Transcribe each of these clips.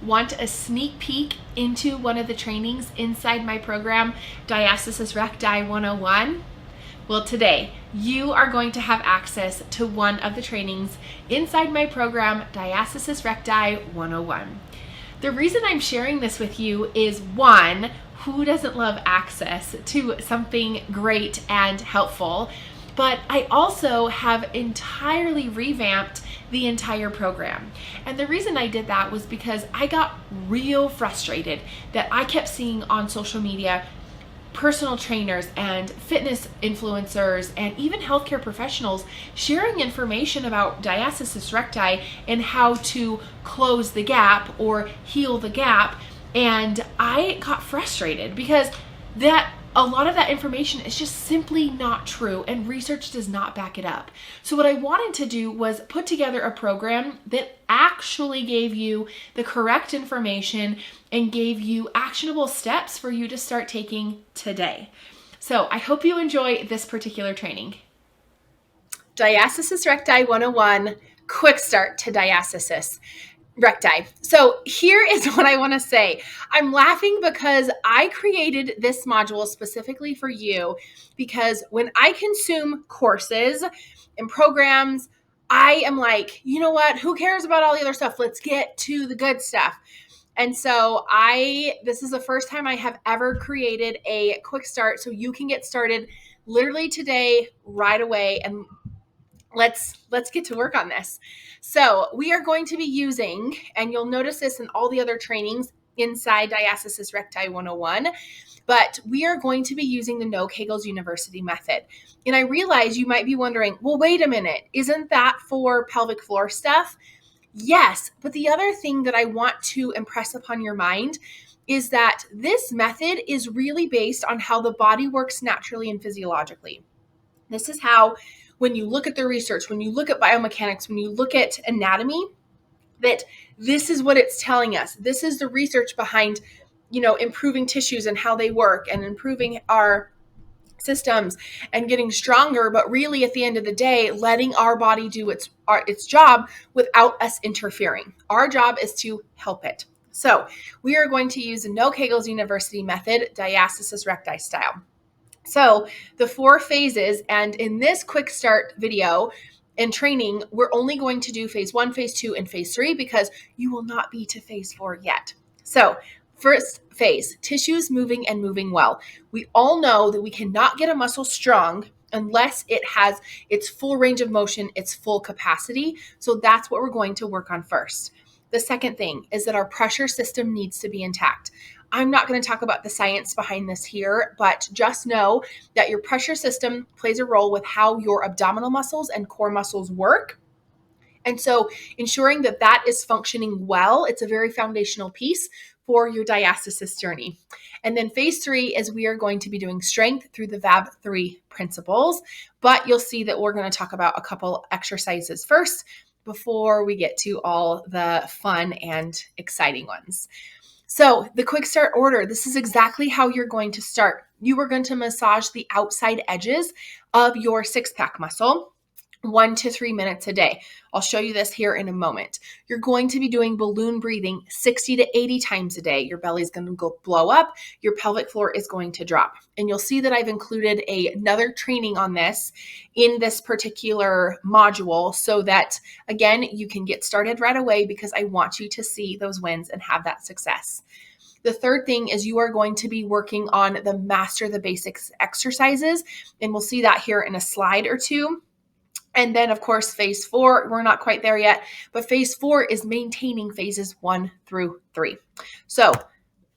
Want a sneak peek into one of the trainings inside my program, Diastasis Recti 101? Well, today you are going to have access to one of the trainings inside my program, Diastasis Recti 101. The reason I'm sharing this with you is, one, who doesn't love access to something great and helpful? But I also have entirely revamped the entire program. And the reason I did that was because I got real frustrated that I kept seeing on social media personal trainers and fitness influencers and even healthcare professionals sharing information about diastasis recti and how to close the gap or heal the gap. And I got frustrated because a lot of that information is just simply not true and research does not back it up. So what I wanted to do was put together a program that actually gave you the correct information and gave you actionable steps for you to start taking today. So I hope you enjoy this particular training. Diastasis Recti 101, quick start to diastasis recti. So here is what I want to say. I'm laughing because I created this module specifically for you because when I consume courses and programs, I am like, you know what? Who cares about all the other stuff? Let's get to the good stuff. And so this is the first time I have ever created a quick start so you can get started literally today, right away. And let's get to work on this. So we are going to be using, and you'll notice this in all the other trainings inside Diastasis Recti 101, but we are going to be using the No Kegels University method. And I realize you might be wondering, well, wait a minute, isn't that for pelvic floor stuff? Yes, but the other thing that I want to impress upon your mind is that this method is really based on how the body works naturally and physiologically. This is how, when you look at the research, when you look at biomechanics, when you look at anatomy, that this is what it's telling us. This is the research behind, improving tissues and how they work and improving our systems and getting stronger, but really at the end of the day, letting our body do its job without us interfering. Our job is to help it. So we are going to use the No Kegels University method, diastasis recti style. So the 4 phases, and in this quick start video and training, we're only going to do phase 1, phase 2, and phase 3 because you will not be to phase 4 yet. So first phase, tissues moving and moving well. We all know that we cannot get a muscle strong unless it has its full range of motion, its full capacity. So that's what we're going to work on first. The second thing is that our pressure system needs to be intact. I'm not going to talk about the science behind this here, but just know that your pressure system plays a role with how your abdominal muscles and core muscles work. And so ensuring that that is functioning well, it's a very foundational piece for your diastasis journey. And then phase 3 is we are going to be doing strength through the VAB3 principles, but you'll see that we're going to talk about a couple exercises first before we get to all the fun and exciting ones. So the quick start order, this is exactly how you're going to start. You are going to massage the outside edges of your 6-pack muscle 1 to 3 minutes a day. I'll show you this here in a moment. You're going to be doing balloon breathing 60 to 80 times a day. Your belly is going to go blow up. Your pelvic floor is going to drop. And you'll see that I've included another training on this in this particular module so that, again, you can get started right away because I want you to see those wins and have that success. The third thing is you are going to be working on the master the basics exercises, and we'll see that here in a slide or two. And then, of course, phase 4, we're not quite there yet, but phase 4 is maintaining phases 1 through 3. So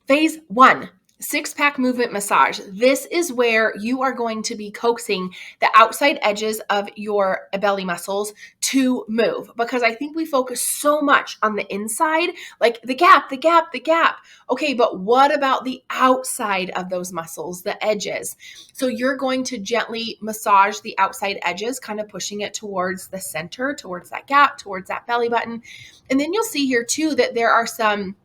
phase 1, 6-pack movement massage. This is where you are going to be coaxing the outside edges of your belly muscles to move, because I think we focus so much on the inside, like the gap. Okay, but what about the outside of those muscles, the edges? So you're going to gently massage the outside edges, kind of pushing it towards the center, towards that gap, towards that belly button. And then you'll see here too that there are some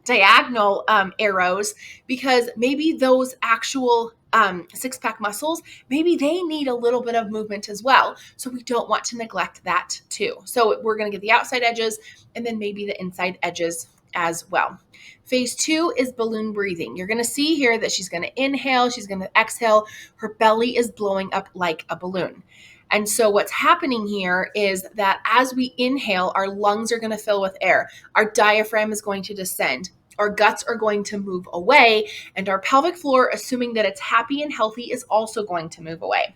diagonal arrows, because maybe those actual 6-pack muscles, maybe they need a little bit of movement as well. So we don't want to neglect that too. So we're going to get the outside edges and then maybe the inside edges as well. Phase 2 is balloon breathing. You're going to see here that she's going to inhale, she's going to exhale. Her belly is blowing up like a balloon. And so what's happening here is that as we inhale, our lungs are going to fill with air. Our diaphragm is going to descend. Our guts are going to move away, and our pelvic floor, assuming that it's happy and healthy, is also going to move away.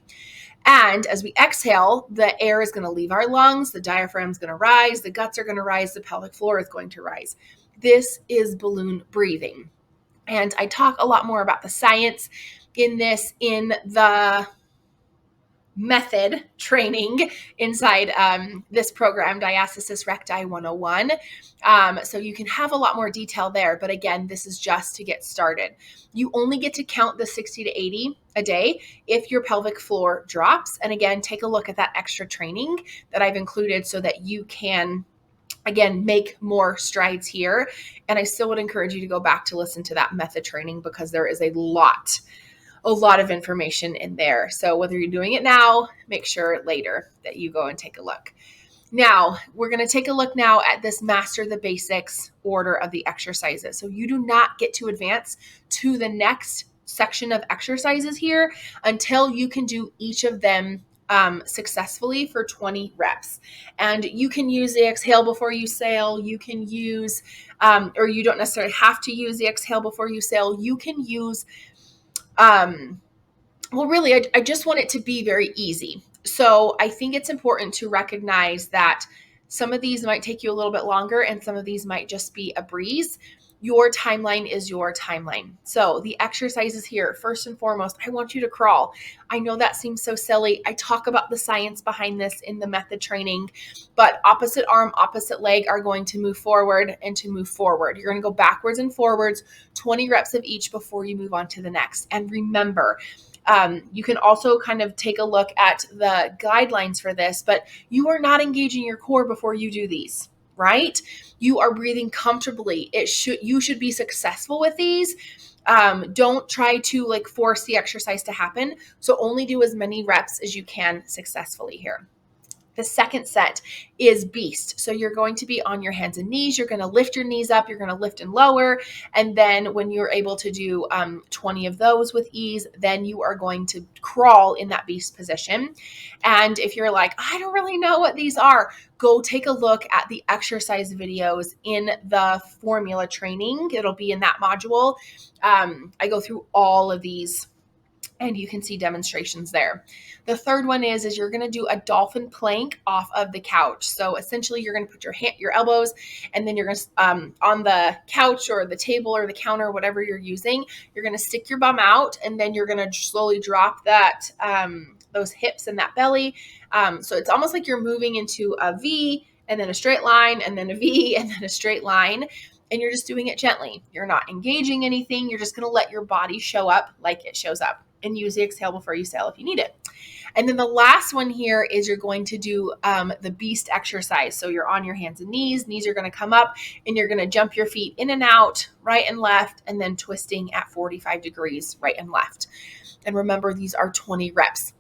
And as we exhale, the air is going to leave our lungs, the diaphragm is going to rise, the guts are going to rise, the pelvic floor is going to rise. This is balloon breathing. And I talk a lot more about the science in this in the method training inside this program, Diastasis Recti 101. So you can have a lot more detail there. But again, this is just to get started. You only get to count the 60 to 80 a day if your pelvic floor drops. And again, take a look at that extra training that I've included so that you can, again, make more strides here. And I still would encourage you to go back to listen to that method training because there is a lot of information in there. So whether you're doing it now, make sure later that you go and take a look. Now, we're going to take a look now at this master the basics order of the exercises. So you do not get to advance to the next section of exercises here until you can do each of them successfully for 20 reps. And you can use the exhale before you sail. You can use, or you don't necessarily have to use the exhale before you sail. You can use well, really, I just want it to be very easy. So I think it's important to recognize that some of these might take you a little bit longer and some of these might just be a breeze. Your timeline is your timeline. So the exercises here, first and foremost, I want you to crawl. I know that seems so silly. I talk about the science behind this in the method training, but opposite arm, opposite leg are going to move forward and to move forward. You're going to go backwards and forwards, 20 reps of each before you move on to the next. And remember, you can also kind of take a look at the guidelines for this, but you are not engaging your core before you do these, right? You are breathing comfortably. You should be successful with these. Don't try to force the exercise to happen. So only do as many reps as you can successfully here. The second set is beast. So you're going to be on your hands and knees. You're going to lift your knees up. You're going to lift and lower. And then when you're able to do 20 of those with ease, then you are going to crawl in that beast position. And if you're like, I don't really know what these are, go take a look at the exercise videos in the formula training. It'll be in that module. I go through all of these and you can see demonstrations there. The third one is you're going to do a dolphin plank off of the couch. So essentially you're going to put your elbows, and then you're going to, on the couch or the table or the counter, whatever you're using, you're going to stick your bum out, and then you're going to slowly drop that, those hips and that belly. So it's almost like you're moving into a V and then a straight line and then a V and then a straight line. And you're just doing it gently. You're not engaging anything. You're just going to let your body show up like it shows up, and use the exhale before you sail if you need it. And then the last one here is you're going to do the beast exercise. So you're on your hands and knees are going to come up, and you're going to jump your feet in and out, right and left, and then twisting at 45 degrees, right and left. And remember, these are 20 reps.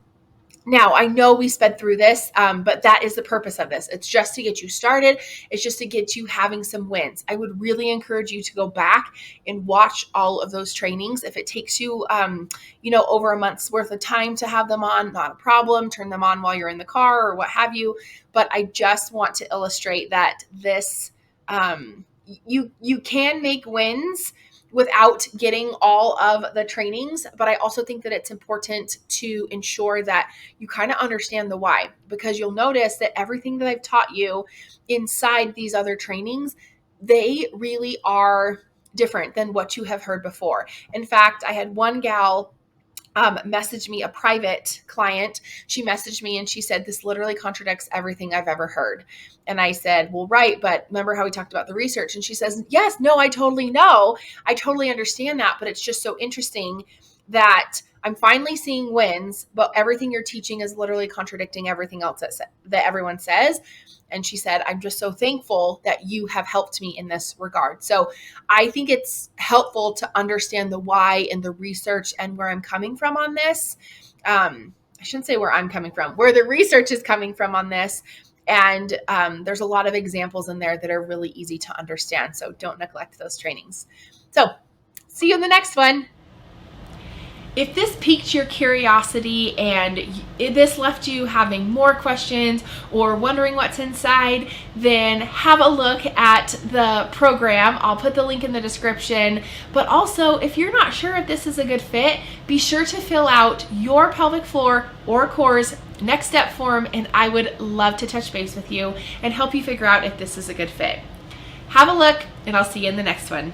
Now, I know we sped through this, but that is the purpose of this. It's just to get you started. It's just to get you having some wins. I would really encourage you to go back and watch all of those trainings. If it takes you, over a month's worth of time to have them on, not a problem. Turn them on while you're in the car or what have you. But I just want to illustrate that this, you can make wins without getting all of the trainings. But I also think that it's important to ensure that you kind of understand the why, because you'll notice that everything that I've taught you inside these other trainings, they really are different than what you have heard before. In fact, I had one gal messaged me, a private client. She messaged me and she said, this literally contradicts everything I've ever heard. And I said, well, right. But remember how we talked about the research? And she says, yes, no, I totally know. I totally understand that. But it's just so interesting that I'm finally seeing wins, but everything you're teaching is literally contradicting everything else that everyone says. And she said, I'm just so thankful that you have helped me in this regard. So I think it's helpful to understand the why and the research and where I'm coming from on this. I shouldn't say where I'm coming from, where the research is coming from on this. And there's a lot of examples in there that are really easy to understand. So don't neglect those trainings. So see you in the next one. If this piqued your curiosity and this left you having more questions or wondering what's inside, then have a look at the program. I'll put the link in the description. But also, if you're not sure if this is a good fit, be sure to fill out your pelvic floor or core's next step form, and I would love to touch base with you and help you figure out if this is a good fit. Have a look, and I'll see you in the next one.